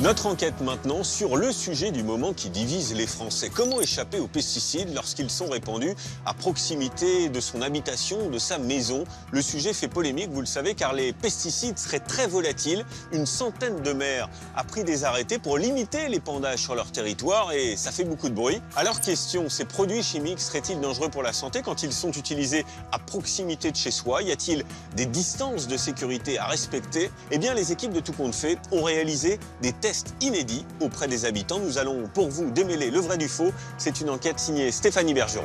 Notre enquête maintenant sur le sujet du moment qui divise les Français. Comment échapper aux pesticides lorsqu'ils sont répandus à proximité de son habitation, de sa maison? Le sujet fait polémique, vous le savez, car les pesticides seraient très volatiles. Une centaine de maires a pris des arrêtés pour limiter l'épandage sur leur territoire et ça fait beaucoup de bruit. Alors question, ces produits chimiques seraient-ils dangereux pour la santé quand ils sont utilisés à proximité de chez soi? Y a-t-il des distances de sécurité à respecter? Eh bien, les équipes de Tout compte fait ont réalisé des tests inédits auprès des habitants. Nous allons pour vous démêler le vrai du faux. C'est une enquête signée Stéphanie Bergeron.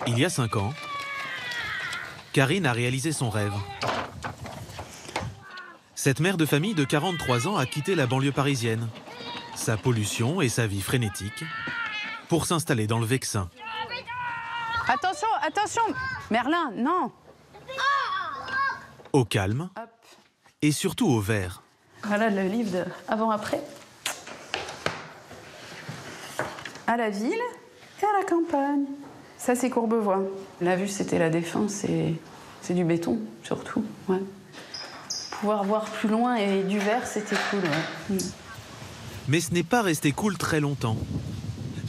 Il y a 5 ans, Karine a réalisé son rêve. Cette mère de famille de 43 ans a quitté la banlieue parisienne, sa pollution et sa vie frénétique, pour s'installer dans le Vexin. Attention, attention, Merlin, non. Au calme et surtout au vert. Voilà le livre de avant-après. À la ville et à la campagne. Ça, c'est Courbevoie. La vue, c'était la Défense et c'est du béton, surtout. Ouais. Pouvoir voir plus loin et du vert, c'était cool. Ouais. Mais ce n'est pas resté cool très longtemps.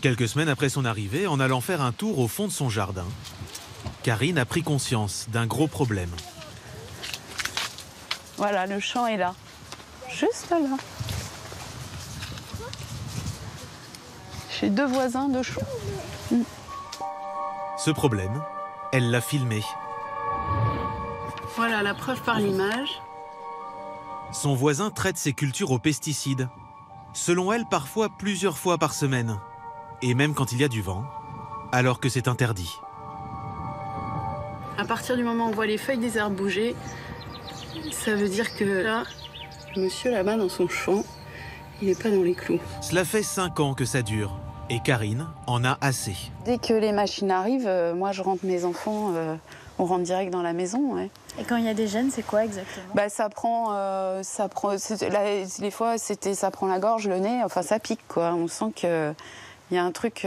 Quelques semaines après son arrivée, en allant faire un tour au fond de son jardin, Karine a pris conscience d'un gros problème. Voilà, le champ est là. Juste là. J'ai 2 voisins de champ. Ce problème, elle l'a filmé. Voilà, la preuve par l'image. Son voisin traite ses cultures aux pesticides. Selon elle, parfois plusieurs fois par semaine. Et même quand il y a du vent, alors que c'est interdit. À partir du moment où on voit les feuilles des arbres bouger, ça veut dire que là, monsieur là-bas dans son champ, il n'est pas dans les clous. Cela fait 5 ans que ça dure. Et Karine en a assez. Dès que les machines arrivent, moi je rentre mes enfants, on rentre direct dans la maison. Ouais. Et quand il y a des gènes, c'est quoi exactement? Bah, ça prend là, les fois, ça prend la gorge, le nez, enfin ça pique quoi. On sent qu'il y a un truc...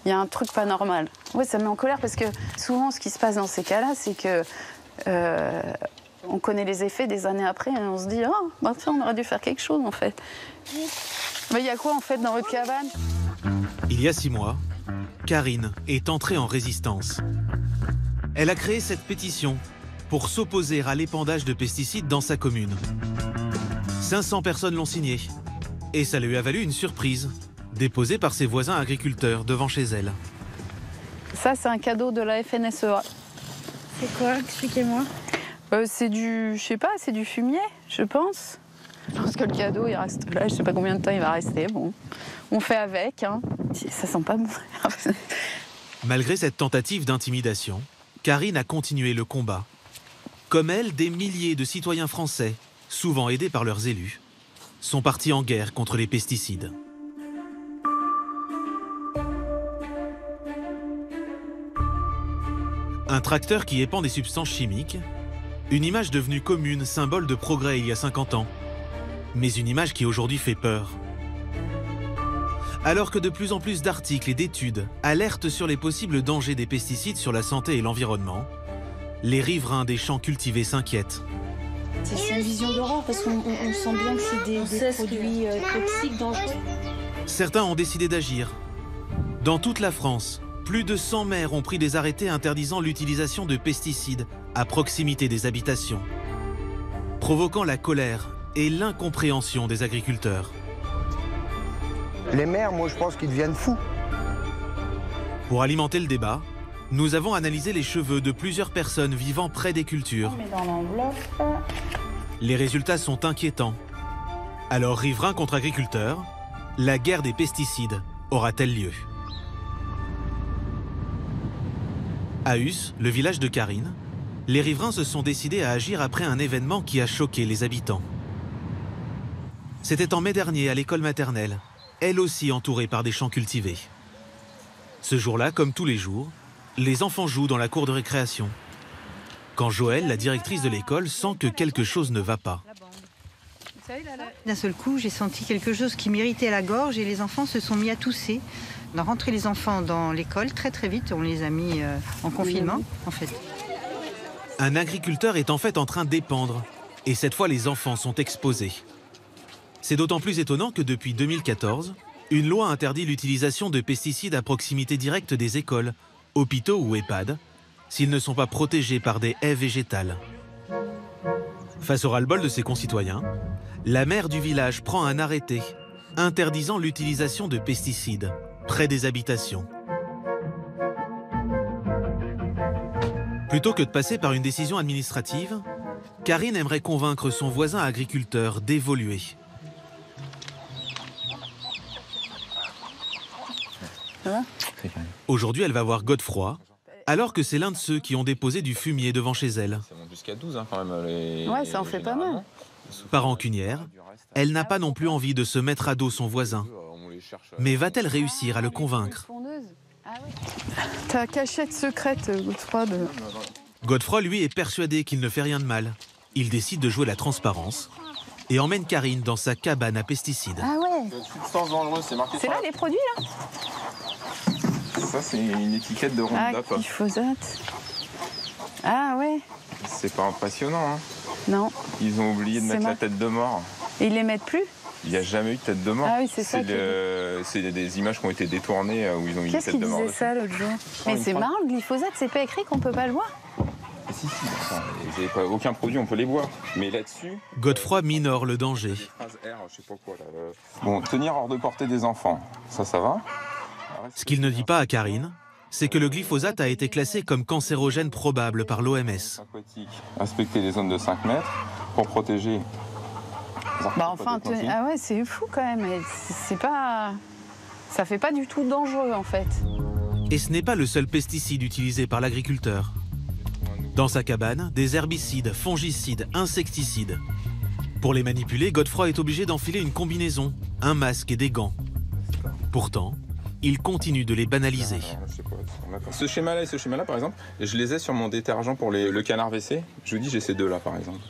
Il y a un truc pas normal. Ouais, ça me met en colère parce que souvent, ce qui se passe dans ces cas-là, c'est que on connaît les effets des années après et on se dit oh, bah, tiens, on aurait dû faire quelque chose en fait. Il y a quoi en fait dans votre cabane? Il y a 6 mois, Karine est entrée en résistance. Elle a créé cette pétition pour s'opposer à l'épandage de pesticides dans sa commune. 500 personnes l'ont signée et ça lui a valu une surprise. Déposée par ses voisins agriculteurs devant chez elle. Ça, c'est un cadeau de la FNSEA. C'est quoi? Expliquez-moi. C'est du, je sais pas, c'est du fumier, je pense. Parce que le cadeau, il reste là, je sais pas combien de temps il va rester. Bon, on fait avec. Hein. Ça sent pas bon. Malgré cette tentative d'intimidation, Karine a continué le combat. Comme elle, des milliers de citoyens français, souvent aidés par leurs élus, sont partis en guerre contre les pesticides. Un tracteur qui épand des substances chimiques, une image devenue commune, symbole de progrès il y a 50 ans, mais une image qui aujourd'hui fait peur. Alors que de plus en plus d'articles et d'études alertent sur les possibles dangers des pesticides sur la santé et l'environnement, les riverains des champs cultivés s'inquiètent. C'est une vision d'horreur parce qu'on sent bien que c'est des produits toxiques, dangereux. Certains ont décidé d'agir. Dans toute la France, plus de 100 maires ont pris des arrêtés interdisant l'utilisation de pesticides à proximité des habitations, provoquant la colère et l'incompréhension des agriculteurs. Les maires, moi je pense qu'ils deviennent fous. Pour alimenter le débat, nous avons analysé les cheveux de plusieurs personnes vivant près des cultures. On met dans l'enveloppe. Les résultats sont inquiétants. Alors, riverains contre agriculteurs, la guerre des pesticides aura-t-elle lieu ? À Us, le village de Karine, les riverains se sont décidés à agir après un événement qui a choqué les habitants. C'était en mai dernier à l'école maternelle, elle aussi entourée par des champs cultivés. Ce jour-là, comme tous les jours, les enfants jouent dans la cour de récréation. Quand Joëlle, la directrice de l'école, sent que quelque chose ne va pas. D'un seul coup, j'ai senti quelque chose qui m'irritait la gorge et les enfants se sont mis à tousser. On a rentré les enfants dans l'école très vite, on les a mis en confinement en fait. Un agriculteur est en fait en train d'épandre, et cette fois les enfants sont exposés. C'est d'autant plus étonnant que depuis 2014, une loi interdit l'utilisation de pesticides à proximité directe des écoles, hôpitaux ou EHPAD, s'ils ne sont pas protégés par des haies végétales. Face au ras-le-bol de ses concitoyens, la maire du village prend un arrêté interdisant l'utilisation de pesticides près des habitations. Plutôt que de passer par une décision administrative, Karine aimerait convaincre son voisin agriculteur d'évoluer. Aujourd'hui, elle va voir Godefroy, alors que c'est l'un de ceux qui ont déposé du fumier devant chez elle. Ça monte jusqu'à 12 quand même. Ouais, ça en fait pas mal. Par rancunière, elle n'a pas non plus envie de se mettre à dos son voisin. Mais va-t-elle réussir à le convaincre? Ta cachette secrète, Godefroy. Godefroy, lui, est persuadé qu'il ne fait rien de mal. Il décide de jouer la transparence et emmène Karine dans sa cabane à pesticides. Ah ouais. Substance dangereuse, c'est marqué. C'est là les produits là? Ça, c'est une étiquette de Ah, Roundup. glyphosate. Ah ouais. C'est pas impressionnant, hein. Non. Ils ont oublié de mettre la tête de mort. Et ils les mettent plus? Il n'y a jamais eu de tête de mort. Ah oui, c'est ça. C'est des images qui ont été détournées où ils ont mis une tête de mort. Qu'est-ce qu'ils disaient ça l'autre jour? Mais c'est marrant, le glyphosate, c'est pas écrit qu'on peut pas le boire? Si, aucun produit, on peut les boire. Mais là-dessus... Godefroy minore le danger. Bon, tenir hors de portée des enfants, ça va. Ce qu'il ne dit pas à Karine, c'est que le glyphosate a été classé comme cancérogène probable par l'OMS. Respecter les zones de 5 mètres pour protéger... Ah ouais, c'est fou quand même. C'est pas... Ça fait pas du tout dangereux en fait. Et ce n'est pas le seul pesticide utilisé par l'agriculteur. Dans sa cabane, des herbicides, fongicides, insecticides. Pour les manipuler, Godefroy est obligé d'enfiler une combinaison, un masque et des gants. Pourtant, il continue de les banaliser. Ce schéma-là et ce schéma-là, par exemple, je les ai sur mon détergent pour le canard WC. Je vous dis, j'ai ces deux-là, par exemple.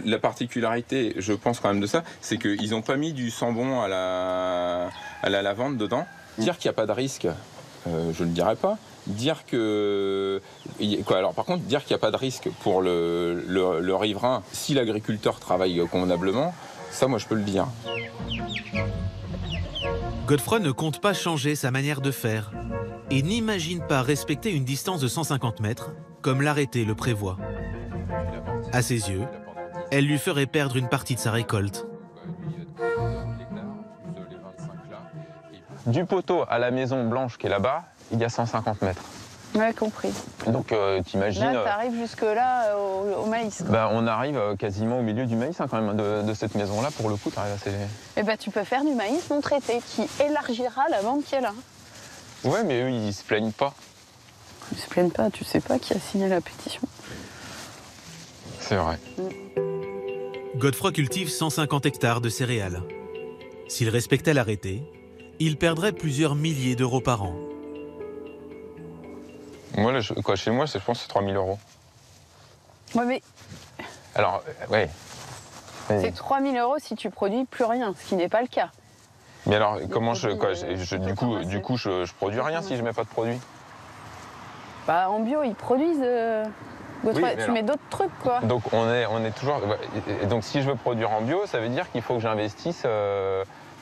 La particularité, je pense quand même de ça, c'est qu'ils n'ont pas mis du sambon à la lavande dedans. Dire qu'il n'y a pas de risque, je ne le dirais pas. Dire que... Alors par contre, dire qu'il n'y a pas de risque pour le riverain, si l'agriculteur travaille convenablement, ça, moi, je peux le dire. Godefroy ne compte pas changer sa manière de faire et n'imagine pas respecter une distance de 150 mètres, comme l'arrêté le prévoit. À ses yeux, elle lui ferait perdre une partie de sa récolte. Du poteau à la maison blanche qui est là-bas, il y a 150 mètres. Ouais, compris. Donc t'imagines... Là, t'arrives jusque-là au maïs. On arrive quasiment au milieu du maïs quand même, de cette maison-là, pour le coup, t'arrives assez... Et tu peux faire du maïs non traité, qui élargira la bande qui est là. Ouais, mais eux, ils se plaignent pas. Ils se plaignent pas, tu sais pas qui a signé la pétition. C'est vrai. Godefroy cultive 150 hectares de céréales. S'il respectait l'arrêté, il perdrait plusieurs milliers d'euros par an. Moi, chez moi, je pense que c'est 3 000 euros. Ouais, mais... Alors, ouais. C'est 3 000 euros si tu produis plus rien, ce qui n'est pas le cas. Mais alors, comment du coup, je produis rien si je mets pas de produit? En bio, ils produisent... tu mets d'autres trucs, quoi. Donc, on est toujours... Donc, si je veux produire en bio, ça veut dire qu'il faut que j'investisse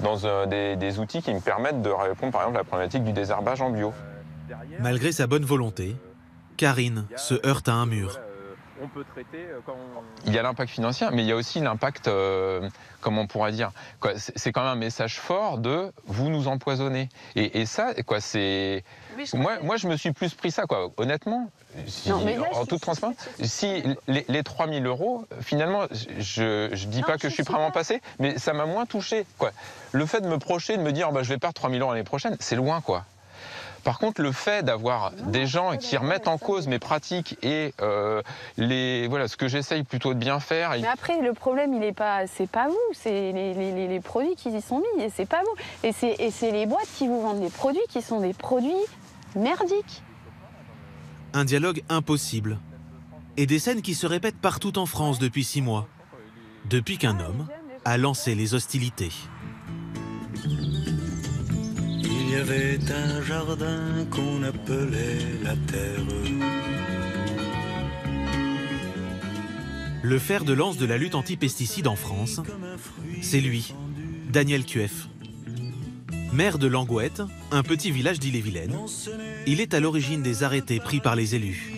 dans des outils qui me permettent de répondre, par exemple, à la problématique du désherbage en bio. Malgré sa bonne volonté, Karine se heurte à un mur. Il y a l'impact financier, mais il y a aussi l'impact, comment on pourrait dire, c'est quand même un message fort de « vous nous empoisonnez ». Et ça, c'est... Moi, je me suis plus pris ça, honnêtement. En toute transparence, si les 3 000 euros, finalement, je dis pas que je suis prêt à m'en passer, mais ça m'a moins touché. Le fait de me projeter, de me dire je vais perdre 3 000 euros l'année prochaine, c'est loin, quoi. Par contre, le fait d'avoir des gens qui remettent en cause mes pratiques et ce que j'essaye plutôt de bien faire... Mais après, le problème, c'est pas vous, c'est les produits qui y sont mis, et c'est pas vous. Et c'est les boîtes qui vous vendent des produits qui sont des produits merdiques. Un dialogue impossible. Et des scènes qui se répètent partout en France depuis 6 mois. Depuis qu'un homme a lancé les hostilités. Il y avait un jardin qu'on appelait la terre. Le fer de lance de la lutte anti-pesticides en France, c'est lui, Daniel Kueff. Maire de Langouette, un petit village d'Ille-et-Vilaine, il est à l'origine des arrêtés pris par les élus.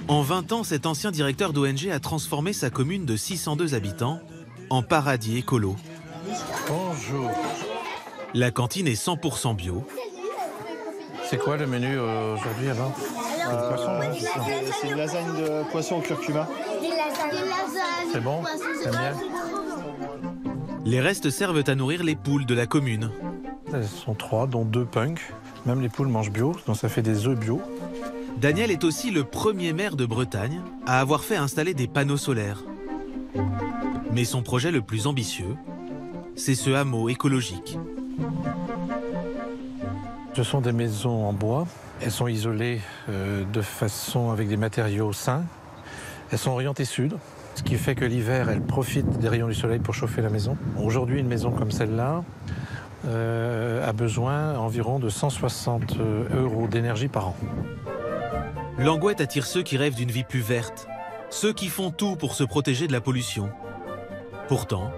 En 20 ans, cet ancien directeur d'ONG a transformé sa commune de 602 habitants en paradis écolo. Bonjour. La cantine est 100% bio. C'est quoi le menu aujourd'hui alors? C'est une lasagne de poisson au curcuma. C'est bon? T'aimes bien? Les restes servent à nourrir les poules de la commune. Elles sont 3, dont 2 punks. Même les poules mangent bio, donc ça fait des œufs bio. Daniel est aussi le premier maire de Bretagne à avoir fait installer des panneaux solaires. Mais son projet le plus ambitieux, c'est ce hameau écologique. Ce sont des maisons en bois. Elles sont isolées de façon avec des matériaux sains. Elles sont orientées sud, ce qui fait que l'hiver, elles profitent des rayons du soleil pour chauffer la maison. Aujourd'hui, une maison comme celle-là a besoin environ de 160 € d'énergie par an. Langouette attire ceux qui rêvent d'une vie plus verte, ceux qui font tout pour se protéger de la pollution. Pourtant,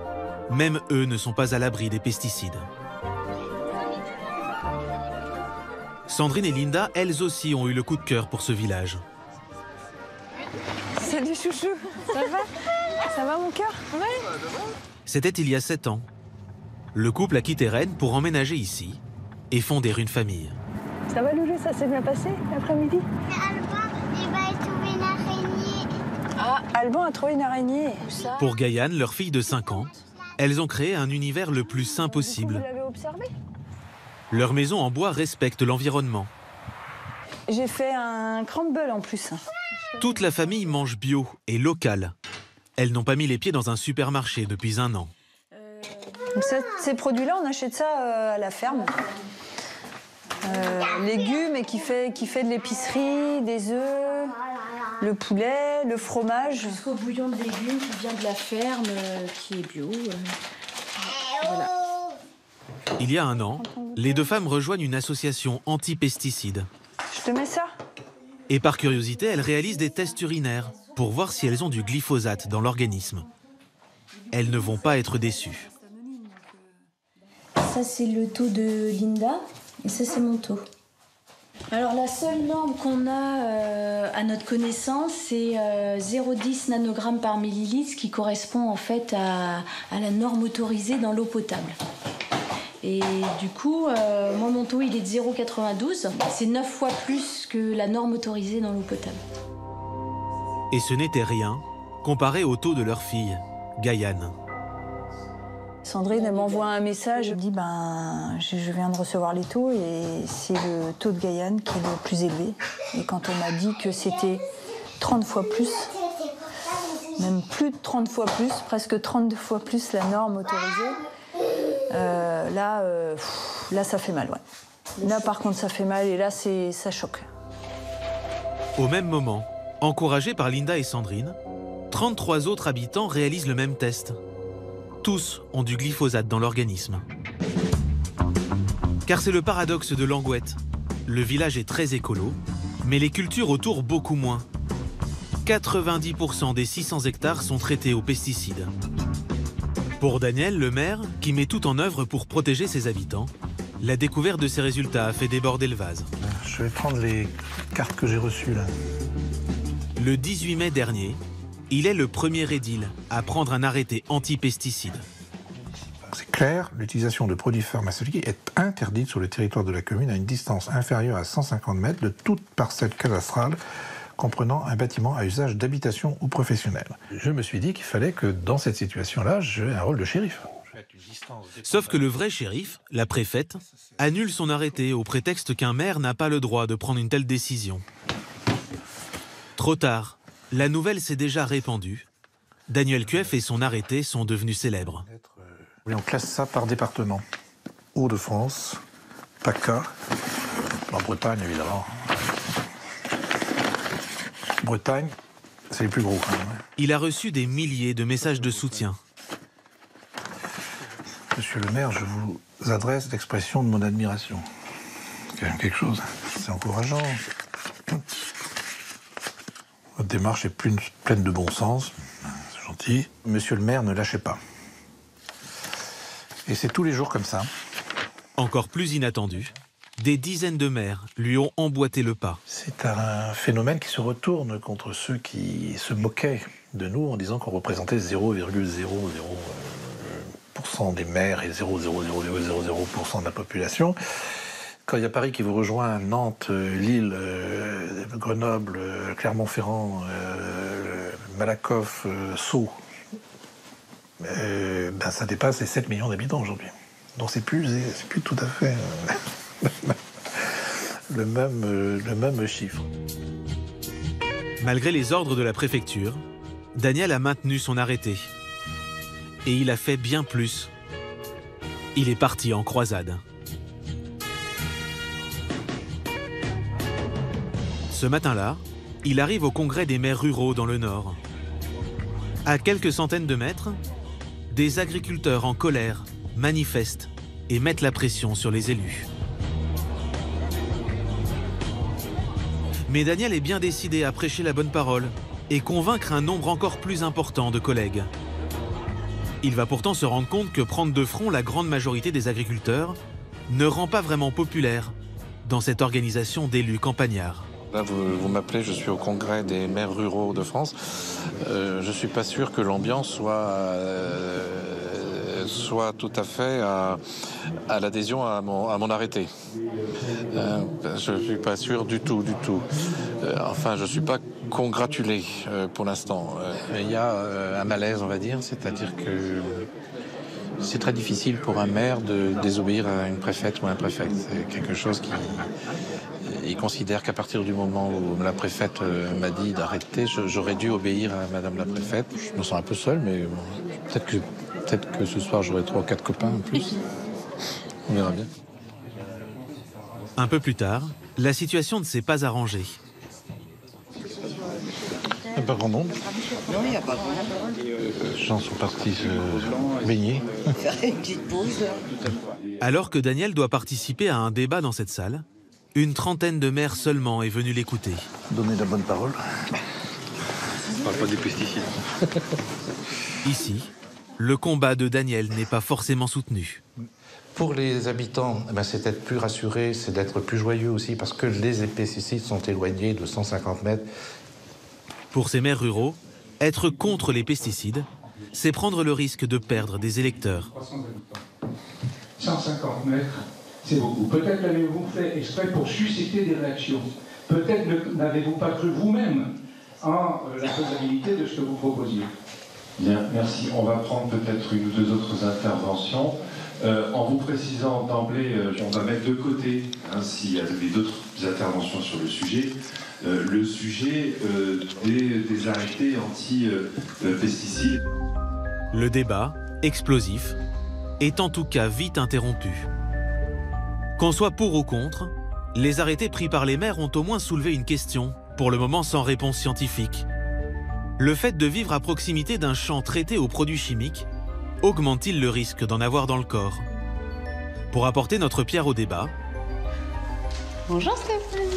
même eux ne sont pas à l'abri des pesticides. Sandrine et Linda, elles aussi, ont eu le coup de cœur pour ce village. Salut chouchou, ça va? Ça va mon cœur? Ouais. C'était il y a 7 ans. Le couple a quitté Rennes pour emménager ici et fonder une famille. Ça va Loulou, ça s'est bien passé l'après-midi? Alban, il va trouver une araignée. Ah, Alban a trouvé une araignée. Où ça? Pour Gaïane, leur fille de 5 ans, elles ont créé un univers le plus sain possible. Vous l'avez observé? Leur maison en bois respecte l'environnement. J'ai fait un crumble en plus. Toute la famille mange bio et local. Elles n'ont pas mis les pieds dans un supermarché depuis 1 an. Donc ces produits-là, on achète ça à la ferme. Légumes et qui fait de l'épicerie, des œufs, le poulet, le fromage. Jusqu'au bouillon de légumes qui vient de la ferme, qui est bio. Voilà. Il y a 1 an, les 2 femmes rejoignent une association anti-pesticides. Je te mets ça? Et par curiosité, elles réalisent des tests urinaires pour voir si elles ont du glyphosate dans l'organisme. Elles ne vont pas être déçues. Ça, c'est le taux de Linda et ça, c'est mon taux. Alors, la seule norme qu'on a à notre connaissance, c'est 0,10 nanogrammes par millilitre, ce qui correspond en fait à la norme autorisée dans l'eau potable. Et du coup, moi, mon taux, il est de 0,92. C'est 9 fois plus que la norme autorisée dans l'eau potable. Et ce n'était rien comparé au taux de leur fille, Gaïane. Sandrine, elle m'envoie un message, elle me dit je viens de recevoir les taux et c'est le taux de Gaïane qui est le plus élevé. Et quand on m'a dit que c'était 30 fois plus, même plus de 30 fois plus, presque 32 fois plus la norme autorisée, là ça fait mal, ouais. Là par contre ça fait mal et là ça choque. Au même moment, encouragés par Linda et Sandrine, 33 autres habitants réalisent le même test. Tous ont du glyphosate dans l'organisme. Car c'est le paradoxe de Langouette. Le village est très écolo, mais les cultures autour beaucoup moins. 90% des 600 hectares sont traités aux pesticides. Pour Daniel, le maire, qui met tout en œuvre pour protéger ses habitants, la découverte de ces résultats a fait déborder le vase. Je vais prendre les cartes que j'ai reçues là. Le 18 mai dernier, il est le premier édile à prendre un arrêté anti-pesticides. C'est clair, l'utilisation de produits pharmaceutiques est interdite sur le territoire de la commune à une distance inférieure à 150 mètres de toute parcelle cadastrale comprenant un bâtiment à usage d'habitation ou professionnel. Je me suis dit qu'il fallait que dans cette situation-là, j'ai un rôle de shérif. Sauf que le vrai shérif, la préfète, annule son arrêté au prétexte qu'un maire n'a pas le droit de prendre une telle décision. Trop tard, la nouvelle s'est déjà répandue. Daniel Kueff et son arrêté sont devenus célèbres. On classe ça par département. Hauts-de-France, PACA, en Bretagne évidemment. Bretagne, c'est les plus gros quand même. Il a reçu des milliers de messages de soutien. Monsieur le maire, je vous adresse l'expression de mon admiration. C'est quand même quelque chose. C'est encourageant. Votre démarche est pleine de bon sens. C'est gentil. Monsieur le maire, ne lâchez pas. Et c'est tous les jours comme ça. Encore plus inattendu, des dizaines de maires lui ont emboîté le pas. C'est un phénomène qui se retourne contre ceux qui se moquaient de nous en disant qu'on représentait 0,00% des maires et 0,0000% de la population. Quand il y a Paris qui vous rejoint, Nantes, Lille, Grenoble, Clermont-Ferrand, Malakoff, Sceaux, ça dépasse les 7 millions d'habitants aujourd'hui. Donc c'est plus tout à fait le même chiffre. Malgré les ordres de la préfecture, Daniel a maintenu son arrêté. Et il a fait bien plus. Il est parti en croisade. Ce matin-là, il arrive au congrès des maires ruraux dans le Nord. À quelques centaines de mètres, des agriculteurs en colère manifestent et mettent la pression sur les élus. Mais Daniel est bien décidé à prêcher la bonne parole et convaincre un nombre encore plus important de collègues. Il va pourtant se rendre compte que prendre de front la grande majorité des agriculteurs ne rend pas vraiment populaire dans cette organisation d'élus campagnards. Là, vous m'appelez, je suis au congrès des maires ruraux de France. Je ne suis pas sûr que l'ambiance soit tout à fait à l'adhésion à mon arrêté. Je ne suis pas sûr du tout. Enfin, je ne suis pas congratulé pour l'instant. Il y a un malaise, on va dire, c'est-à-dire que c'est très difficile pour un maire de désobéir à une préfète ou un préfet. C'est quelque chose qui... Il considère qu'à partir du moment où la préfète m'a dit d'arrêter, j'aurais dû obéir à madame la préfète. Je me sens un peu seul, mais bon, peut-être que ce soir j'aurai 3 ou 4 copains en plus. On verra bien. Un peu plus tard, la situation ne s'est pas arrangée. Il n'y a pas grand nombre. Non, il n'y a pas grand nombre. Les gens sont partis se baigner. Faire une petite pause. Alors que Daniel doit participer à un débat dans cette salle, une trentaine de maires seulement est venue l'écouter. Donner la bonne parole. On parle pas des pesticides. Ici, le combat de Daniel n'est pas forcément soutenu. Pour les habitants, c'est d'être plus rassuré, c'est d'être plus joyeux aussi, parce que les pesticides sont éloignés de 150 mètres. Pour ces maires ruraux, être contre les pesticides, c'est prendre le risque de perdre des électeurs. 150 mètres, c'est beaucoup. Peut-être l'avez-vous fait exprès pour susciter des réactions. Peut-être n'avez-vous pas cru vous-même en la faisabilité de ce que vous proposiez. Bien, merci. On va prendre peut-être une ou deux autres interventions. En vous précisant d'emblée, on va mettre de côté, s'il y avait d'autres interventions sur le sujet des arrêtés anti-pesticides. Le débat, explosif, est en tout cas vite interrompu. Qu'on soit pour ou contre, les arrêtés pris par les maires ont au moins soulevé une question, pour le moment sans réponse scientifique. Le fait de vivre à proximité d'un champ traité aux produits chimiques augmente-t-il le risque d'en avoir dans le corps? Pour apporter notre pierre au débat, bonjour Stéphanie.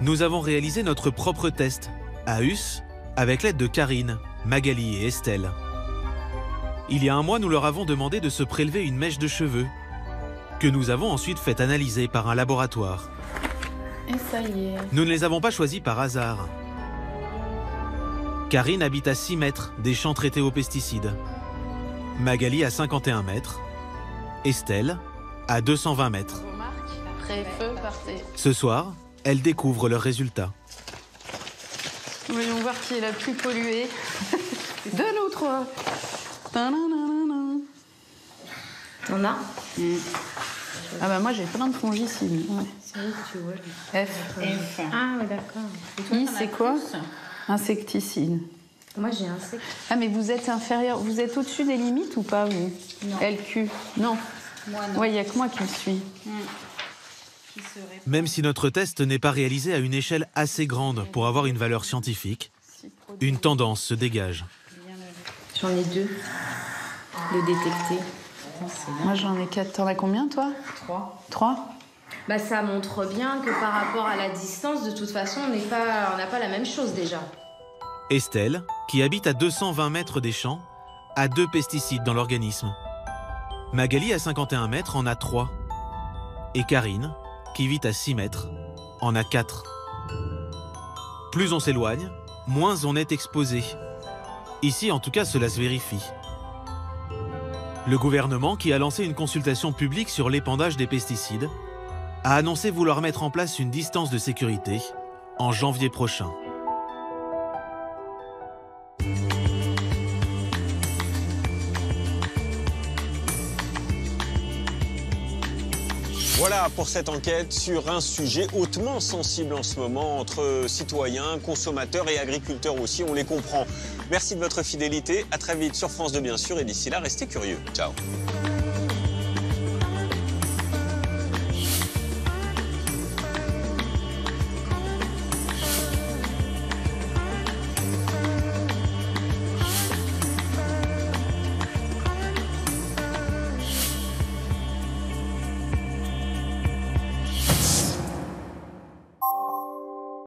Nous avons réalisé notre propre test, à Us, avec l'aide de Karine, Magali et Estelle. Il y a un mois, nous leur avons demandé de se prélever une mèche de cheveux, que nous avons ensuite fait analyser par un laboratoire. Et ça y est. Nous ne les avons pas choisis par hasard. Karine habite à 6 mètres des champs traités aux pesticides. Magali à 51 mètres. Estelle à 220 mètres. Ce soir, elles découvrent leurs résultats. Voyons voir qui est la plus polluée. De nous trois. T'en as Ah bah moi j'ai plein de fongicides. Ouais. C'est où que tu vois F. Ah oui, d'accord. I, c'est quoi? Insecticide. Moi j'ai insecte. Ah mais vous êtes inférieur, vous êtes au-dessus des limites ou pas vous? Non. LQ. Non. Moi non. Ouais, il n'y a que moi qui le suis. Même si notre test n'est pas réalisé à une échelle assez grande pour avoir une valeur scientifique, une tendance se dégage. J'en ai 2. Le détecter. Moi j'en ai 4. T'en as combien toi? 3. 3? ça montre bien que par rapport à la distance, de toute façon, on n'a pas la même chose déjà. Estelle, qui habite à 220 mètres des champs, a 2 pesticides dans l'organisme. Magali, à 51 mètres, en a 3. Et Karine, qui vit à 6 mètres, en a 4. Plus on s'éloigne, moins on est exposé. Ici, en tout cas, cela se vérifie. Le gouvernement, qui a lancé une consultation publique sur l'épandage des pesticides, a annoncé vouloir mettre en place une distance de sécurité en janvier prochain. Voilà pour cette enquête sur un sujet hautement sensible en ce moment entre citoyens, consommateurs et agriculteurs aussi, on les comprend. Merci de votre fidélité, à très vite sur France 2 bien sûr et d'ici là, restez curieux. Ciao.